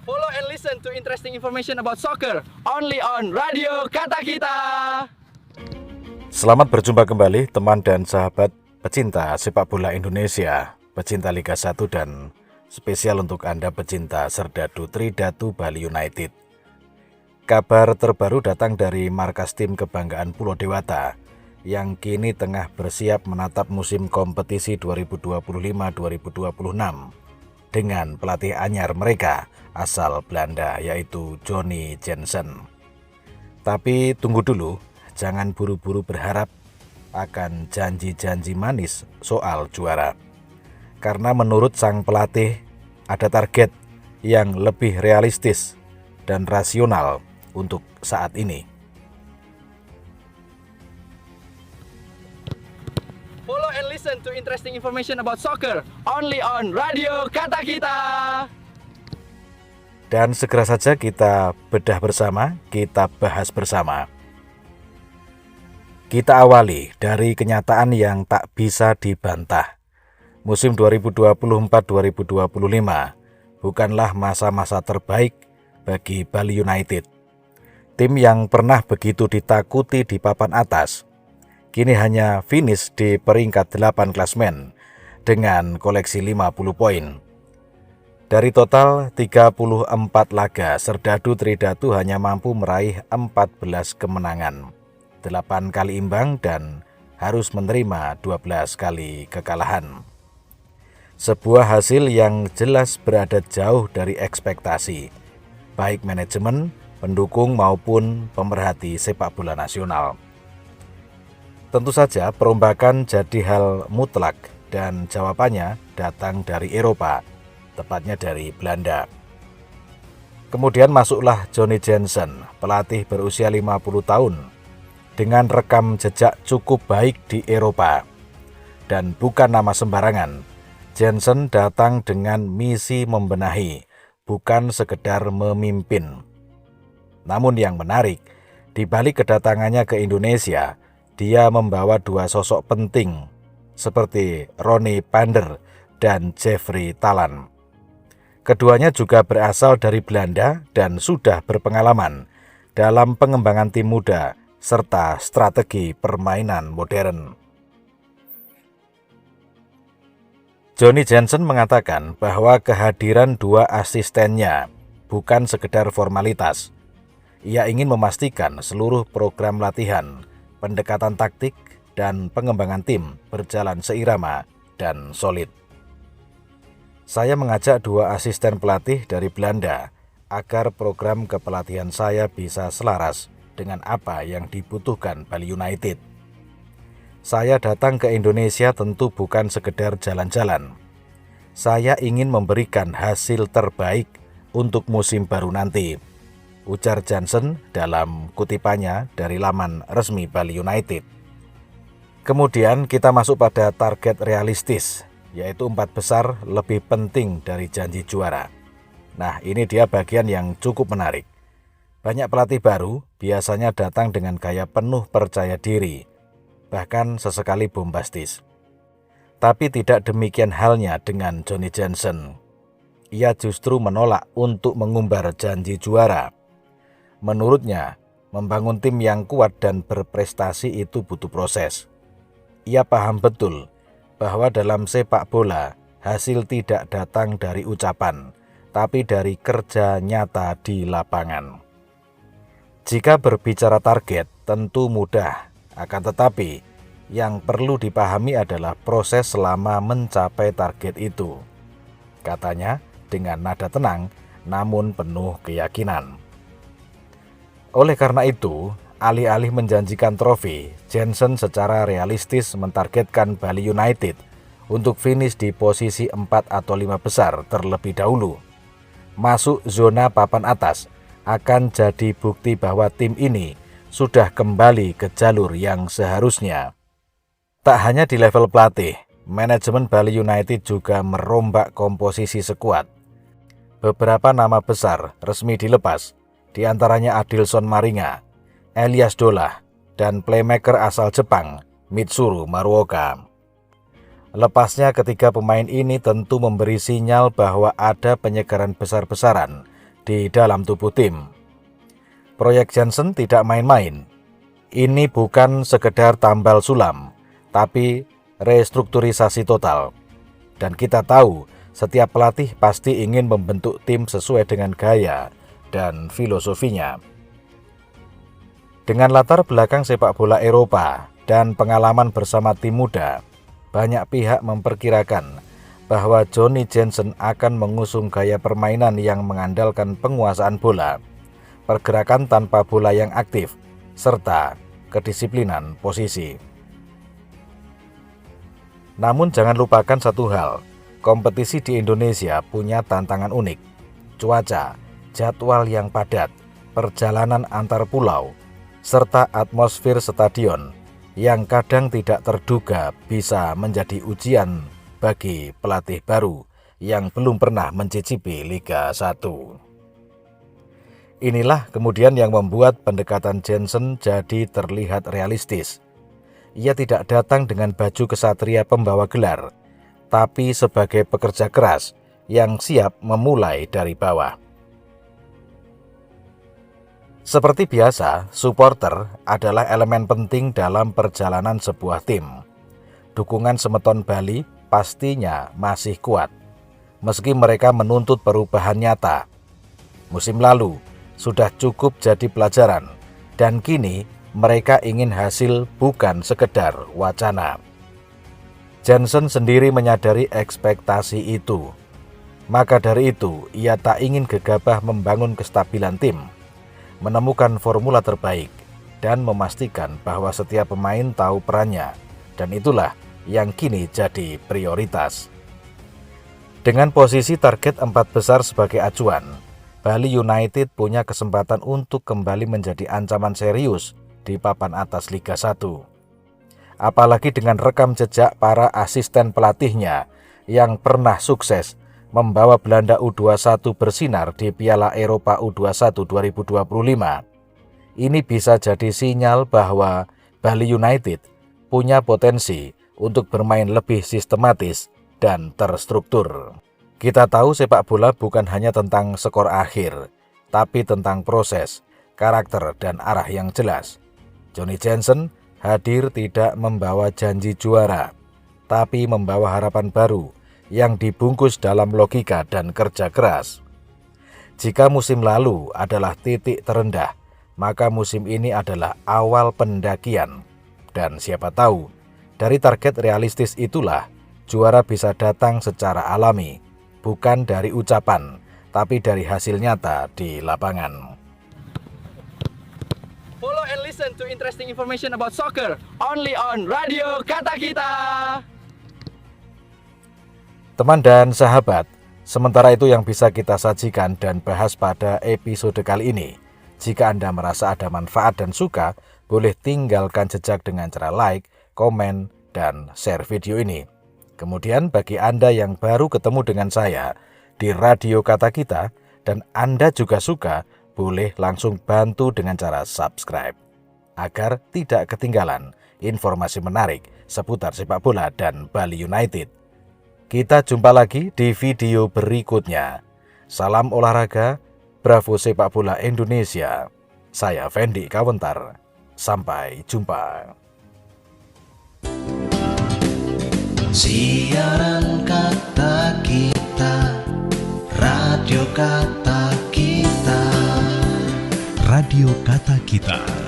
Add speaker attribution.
Speaker 1: Follow and listen to interesting information about soccer only on Radio Kata Kita.
Speaker 2: Selamat berjumpa kembali teman dan sahabat pecinta sepak bola Indonesia, pecinta Liga 1 dan spesial untuk Anda pecinta Serdadu Tridatu Bali United. Kabar terbaru datang dari markas tim kebanggaan Pulau Dewata yang kini tengah bersiap menatap musim kompetisi 2025-2026 dengan pelatih anyar mereka asal Belanda yaitu Johnny Jensen. Tapi tunggu dulu, jangan buru-buru berharap akan janji-janji manis soal juara. Karena menurut sang pelatih ada target yang lebih realistis dan rasional untuk saat ini.
Speaker 1: Follow and listen to interesting information about soccer only on Radio Kata Kita.
Speaker 2: Dan segera saja kita bedah bersama, kita bahas bersama. Kita awali dari kenyataan yang tak bisa dibantah. Musim 2024-2025 bukanlah masa-masa terbaik bagi Bali United. Tim yang pernah begitu ditakuti di papan atas, kini hanya finish di peringkat 8 klasemen dengan koleksi 50 poin. Dari total 34 laga, Serdadu Tridatu hanya mampu meraih 14 kemenangan, 8 kali imbang dan harus menerima 12 kali kekalahan. Sebuah hasil yang jelas berada jauh dari ekspektasi, baik manajemen, pendukung maupun pemerhati sepak bola nasional. Tentu saja perombakan jadi hal mutlak dan jawabannya datang dari Eropa, tepatnya dari Belanda. Kemudian masuklah Johnny Jensen, pelatih berusia 50 tahun, dengan rekam jejak cukup baik di Eropa. Dan bukan nama sembarangan, Jensen datang dengan misi membenahi, bukan sekedar memimpin. Namun yang menarik, di balik kedatangannya ke Indonesia, dia membawa dua sosok penting, seperti Ronnie Pander dan Jeffrey Talan. Keduanya juga berasal dari Belanda dan sudah berpengalaman dalam pengembangan tim muda serta strategi permainan modern. Johnny Jensen mengatakan bahwa kehadiran dua asistennya bukan sekedar formalitas. Ia ingin memastikan seluruh program latihan, pendekatan taktik, dan pengembangan tim berjalan seirama dan solid. Saya mengajak dua asisten pelatih dari Belanda agar program kepelatihan saya bisa selaras dengan apa yang dibutuhkan Bali United. Saya datang ke Indonesia tentu bukan sekedar jalan-jalan. Saya ingin memberikan hasil terbaik untuk musim baru nanti, ujar Jensen dalam kutipannya dari laman resmi Bali United. Kemudian kita masuk pada target realistis, yaitu 4 besar lebih penting dari janji juara. Nah, ini dia bagian yang cukup menarik. Banyak pelatih baru biasanya datang dengan gaya penuh percaya diri, bahkan sesekali bombastis. Tapi tidak demikian halnya dengan Johnny Jensen. Ia justru menolak untuk mengumbar janji juara. Menurutnya, membangun tim yang kuat dan berprestasi itu butuh proses. Ia paham betul bahwa dalam sepak bola, hasil tidak datang dari ucapan, tapi dari kerja nyata di lapangan. Jika berbicara target, tentu mudah, akan tetapi yang perlu dipahami adalah proses selama mencapai target itu, katanya dengan nada tenang namun penuh keyakinan. Oleh karena itu, alih-alih menjanjikan trofi, Jensen secara realistis mentargetkan Bali United untuk finish di posisi 4 atau 5 besar terlebih dahulu. Masuk zona papan atas akan jadi bukti bahwa tim ini sudah kembali ke jalur yang seharusnya. Tak hanya di level pelatih, manajemen Bali United juga merombak komposisi skuad. Beberapa nama besar resmi dilepas, di antaranya Adilson Maringa, Elias Dolah, dan playmaker asal Jepang, Mitsuru Maruoka. Lepasnya ketiga pemain ini tentu memberi sinyal bahwa ada penyegaran besar-besaran di dalam tubuh tim. Proyek Jansen tidak main-main. Ini bukan sekedar tambal sulam, tapi restrukturisasi total. Dan kita tahu, setiap pelatih pasti ingin membentuk tim sesuai dengan gaya dan filosofinya. Dengan latar belakang sepak bola Eropa dan pengalaman bersama tim muda, banyak pihak memperkirakan bahwa Johnny Jansen akan mengusung gaya permainan yang mengandalkan penguasaan bola, pergerakan tanpa bola yang aktif, serta kedisiplinan posisi. Namun jangan lupakan satu hal, kompetisi di Indonesia punya tantangan unik, cuaca, jadwal yang padat, perjalanan antar pulau, serta atmosfer stadion yang kadang tidak terduga bisa menjadi ujian bagi pelatih baru yang belum pernah mencicipi Liga 1. Inilah kemudian yang membuat pendekatan Jansen jadi terlihat realistis. Ia tidak datang dengan baju kesatria pembawa gelar, tapi sebagai pekerja keras yang siap memulai dari bawah. Seperti biasa, supporter adalah elemen penting dalam perjalanan sebuah tim. Dukungan Semeton Bali pastinya masih kuat, meski mereka menuntut perubahan nyata. Musim lalu sudah cukup jadi pelajaran, dan kini mereka ingin hasil bukan sekedar wacana. Jansen sendiri menyadari ekspektasi itu. Maka dari itu, ia tak ingin gegabah membangun kestabilan tim, menemukan formula terbaik, dan memastikan bahwa setiap pemain tahu perannya, dan itulah yang kini jadi prioritas. Dengan posisi target 4 besar sebagai acuan, Bali United punya kesempatan untuk kembali menjadi ancaman serius di papan atas Liga 1. Apalagi dengan rekam jejak para asisten pelatihnya yang pernah sukses membawa Belanda U21 bersinar di Piala Eropa U21 2025. Ini bisa jadi sinyal bahwa Bali United punya potensi untuk bermain lebih sistematis dan terstruktur. Kita tahu sepak bola bukan hanya tentang skor akhir, tapi tentang proses, karakter, dan arah yang jelas. Johnny Jansen hadir tidak membawa janji juara, tapi membawa harapan baru yang dibungkus dalam logika dan kerja keras. Jika musim lalu adalah titik terendah, maka musim ini adalah awal pendakian. Dan siapa tahu, dari target realistis itulah juara bisa datang secara alami, bukan dari ucapan, tapi dari hasil nyata di lapangan.
Speaker 1: Follow and listen to interesting information about soccer only on Radio Kata Kita.
Speaker 2: Teman dan sahabat, sementara itu yang bisa kita sajikan dan bahas pada episode kali ini. Jika Anda merasa ada manfaat dan suka, boleh tinggalkan jejak dengan cara like, komen, dan share video ini. Kemudian bagi Anda yang baru ketemu dengan saya di Radio Kata Kita dan Anda juga suka, boleh langsung bantu dengan cara subscribe agar tidak ketinggalan informasi menarik seputar sepak bola dan Bali United. Kita jumpa lagi di video berikutnya. Salam olahraga, bravo sepak bola Indonesia. Saya Fendi Kawentar. Sampai jumpa.
Speaker 3: Siaran Kata Kita, Radio Kata Kita.
Speaker 4: Radio Kata Kita.